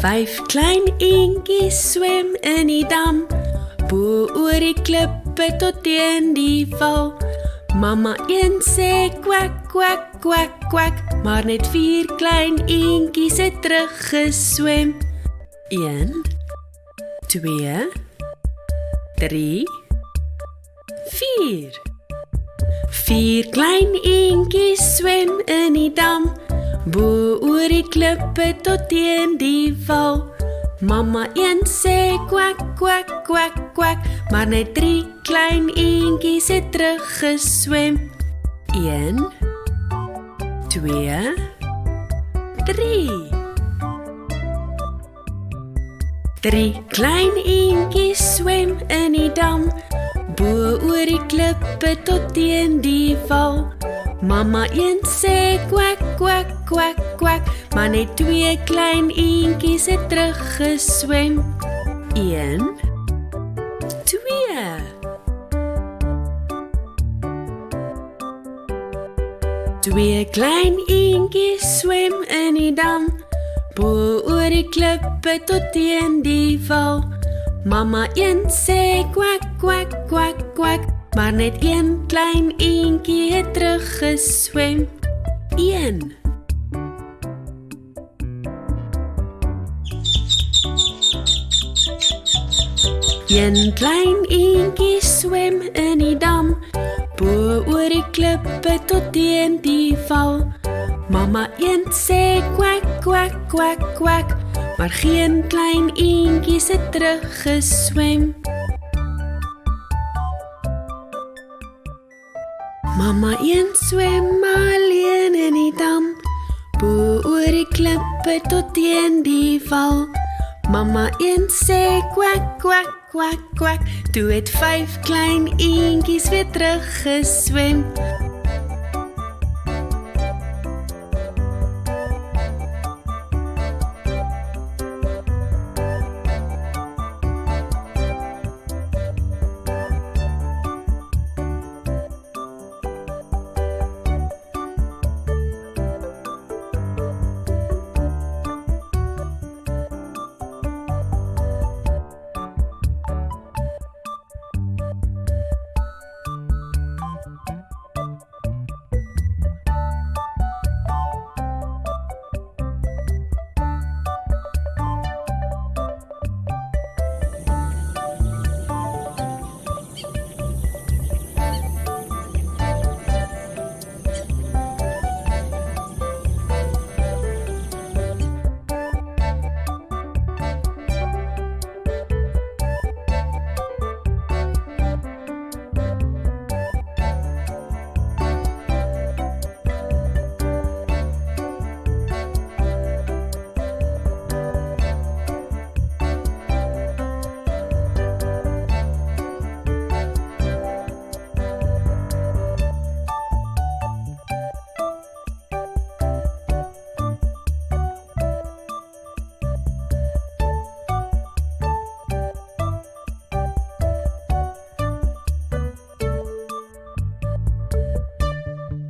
5 klein eentjies swem in die dam, bo oor die klippe tot teen die val. Mamma een sê kwak, kwak, kwak, kwak, maar net 4 klein eentjies het teruggeswem. 1, 2, 3, 4. 4 klein eentjies swem in die dam, bo oor die klippe tot teen die val. Mamma een sê kwak, kwak, kwak, kwak, maar net 3 klein eentjies het teruggeswem. 1, 2, 3. 3 klein eentjies swem in die dam, bo oor die klippe tot teen die val. Mamma een sê kwak, kwak, kwak, kwak, maar net 2 klein eentjies het teruggeswem. 1, 2. 2 klein eentjies swem in die dam, bo oor die klippe tot teen die val. Mamma een sê kwak, kwak, kwak, kwak, maar net 1 klein eentjie het teruggeswem. 1. 1 klein eentjie swem in die dam, bo oor die klippe tot teen die val. Mamma een sê kwak, kwak, kwak, kwak, maar geen klein eentjies het teruggeswem. Mamma een swem alleen in die dam, bo oor die klippe tot teen die val. Mamma een sê kwak, kwak, kwak, kwak, toe het 5 klein eentjies weer teruggeswem.